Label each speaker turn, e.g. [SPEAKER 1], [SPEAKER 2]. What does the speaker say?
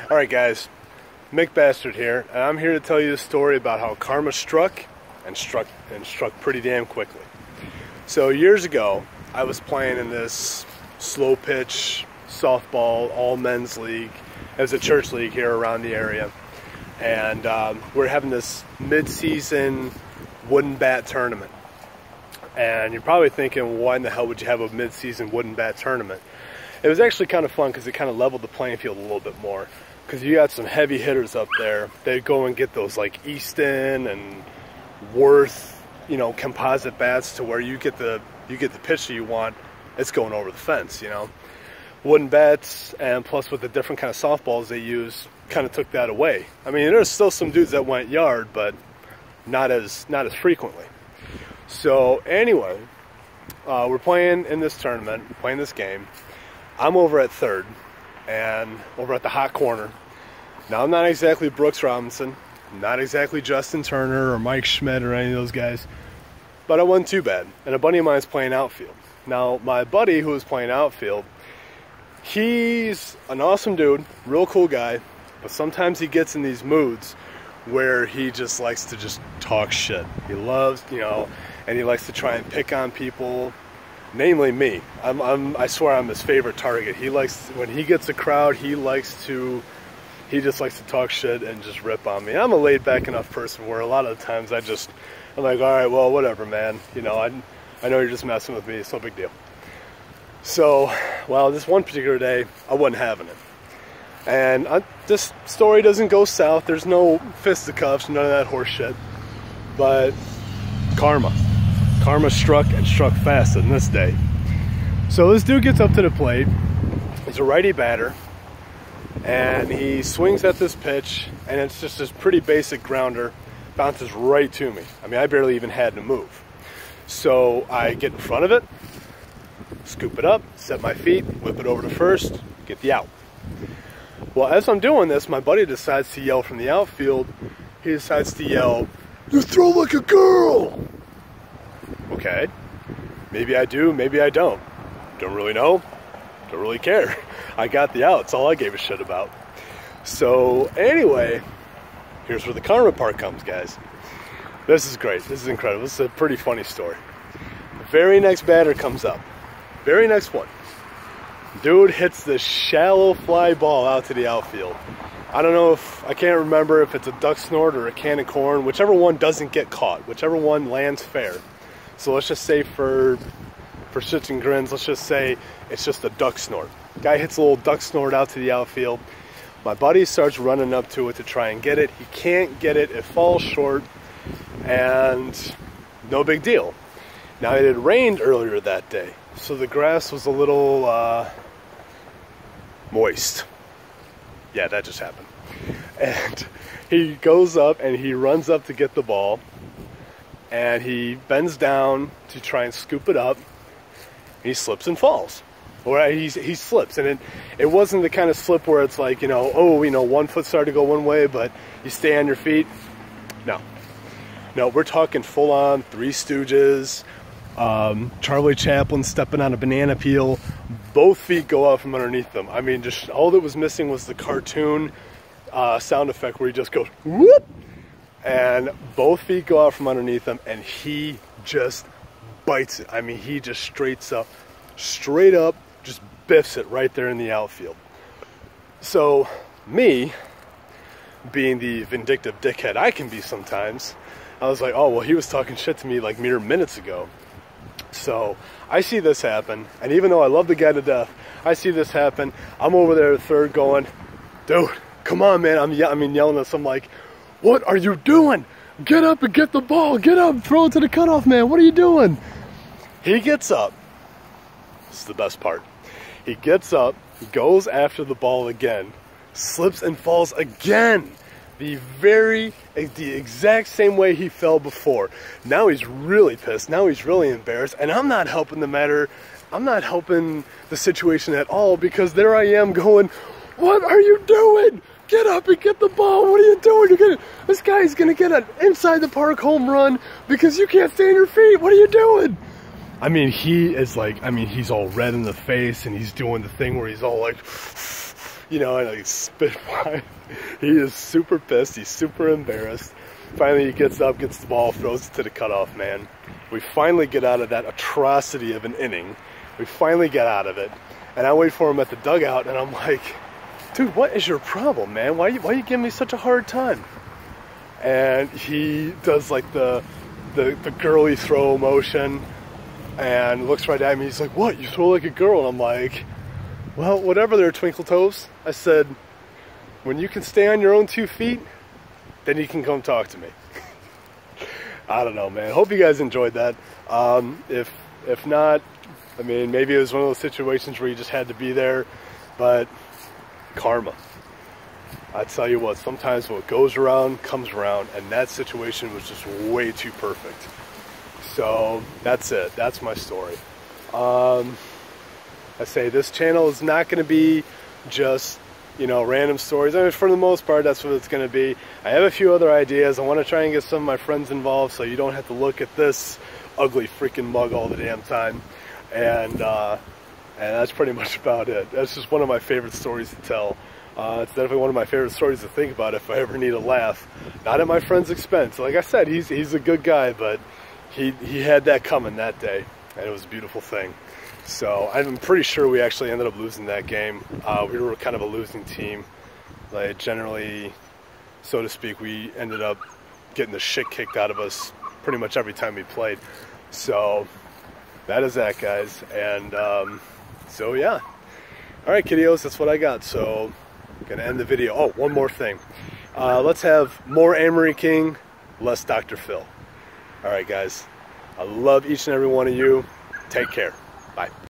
[SPEAKER 1] Alright guys, Mick Bastard here, and I'm here to tell you a story about how karma struck pretty damn quickly. So years ago, I was playing in this slow pitch softball all men's league. It was a church league here around the area, and we're having this mid-season wooden bat tournament. And you're probably thinking, why in the hell would you have a mid-season wooden bat tournament? It was actually kind of fun because it kind of leveled the playing field a little bit more. Because you got some heavy hitters up there. They go and get those like Easton and Worth, you know, composite bats to where you get the pitch that you want. It's going over the fence, you know. Wooden bats, and plus with the different kind of softballs they use, kind of took that away. I mean, there's still some dudes that went yard, but not as frequently. So anyway, we're playing in this tournament, playing this game. I'm over at third, and over at the hot corner. Now, I'm not exactly Brooks Robinson, not exactly Justin Turner or Mike Schmidt or any of those guys, but I wasn't too bad. And a buddy of mine is playing outfield. Now, my buddy who was playing outfield, he's an awesome dude, real cool guy, but sometimes he gets in these moods where he just likes to just talk shit. He loves, you know, and he likes to try and pick on people. Namely me. I swear I'm his favorite target. He likes, when he gets a crowd, he just likes to talk shit and just rip on me. I'm a laid back enough person where a lot of the times I'm like, all right, well, whatever, man. You know, I know you're just messing with me. It's no big deal. So, well, this one particular day, I wasn't having it. And this story doesn't go south. There's no fisticuffs, none of that horse shit. But karma. Karma struck, and struck fast on this day. So this dude gets up to the plate. He's a righty batter, and he swings at this pitch, and it's just this pretty basic grounder, bounces right to me. I mean, I barely even had to move. So I get in front of it, scoop it up, set my feet, whip it over to first, get the out. Well, as I'm doing this, my buddy decides to yell from the outfield. He decides to yell, "You throw like a girl!" Okay, maybe I do, maybe I don't. Don't really know, don't really care. I got the out, it's all I gave a shit about. So anyway, here's where the karma part comes, guys. This is great, this is incredible, this is a pretty funny story. The very next batter comes up, very next one. Dude hits this shallow fly ball out to the outfield. I don't know I can't remember if it's a duck snort or a can of corn, whichever one doesn't get caught, whichever one lands fair. So let's just say for shits and grins, let's just say it's just a duck snort. Guy hits a little duck snort out to the outfield. My buddy starts running up to it to try and get it. He can't get it, it falls short, and no big deal. Now, it had rained earlier that day, so the grass was a little moist. Yeah, that just happened. And he goes up and he runs up to get the ball, and he bends down to try and scoop it up. He slips and falls. Or he slips, and it wasn't the kind of slip where it's like, you know, oh, you know, 1 foot started to go one way, but you stay on your feet. No, we're talking full on Three Stooges, Charlie Chaplin stepping on a banana peel. Both feet go out from underneath them. I mean, just all that was missing was the cartoon sound effect where he just goes whoop, and both feet go out from underneath him, and he just bites it. I mean, he just straight up just biffs it right there in the outfield. So me, being the vindictive dickhead I can be sometimes, I was like, oh, well, he was talking shit to me like mere minutes ago. So I see this happen, and even though I love the guy to death, I see this happen. I'm over there at third going, dude, come on, man. I'm yelling at some like, what are you doing? Get up and get the ball. Get up, throw it to the cutoff, man. What are you doing? He gets up. This is the best part. He gets up, goes after the ball again, slips and falls again. The exact same way he fell before. Now he's really pissed. Now he's really embarrassed. And I'm not helping the matter. I'm not helping the situation at all, because there I am going, what are you doing? Get up and get the ball. What are you doing? This guy's going to get an inside the park home run because you can't stay on your feet. What are you doing? I mean, he is like, he's all red in the face, and he's doing the thing where he's all like, you know, and like spit flying. He is super pissed. He's super embarrassed. Finally, he gets up, gets the ball, throws it to the cutoff man. We finally get out of that atrocity of an inning. We finally get out of it. And I wait for him at the dugout, and I'm like, dude, what is your problem, man? Why you giving me such a hard time? And he does like the girly throw motion and looks right at me. He's like, what? You throw like a girl? And I'm like, well, whatever there, Twinkle Toes. I said, when you can stay on your own 2 feet, then you can come talk to me. I don't know, man. Hope you guys enjoyed that. If not, I mean, maybe it was one of those situations where you just had to be there, but karma. I tell you what, sometimes what goes around comes around, and that situation was just way too perfect. So that's it. That's my story. I say this channel is not going to be just, you know, random stories. I mean, for the most part, that's what it's going to be. I have a few other ideas. I want to try and get some of my friends involved so you don't have to look at this ugly freaking mug all the damn time. And that's pretty much about it. That's just one of my favorite stories to tell. It's definitely one of my favorite stories to think about if I ever need a laugh. Not at my friend's expense. Like I said, he's a good guy, but he had that coming that day, and it was a beautiful thing. So I'm pretty sure we actually ended up losing that game. We were kind of a losing team. Like generally, so to speak, we ended up getting the shit kicked out of us pretty much every time we played. So that is that, guys. And so yeah. All right, kiddios, that's what I got. So I'm gonna end the video. Oh, one more thing. Let's have more Amory King, less Dr. Phil. All right, guys. I love each and every one of you. Take care. Bye.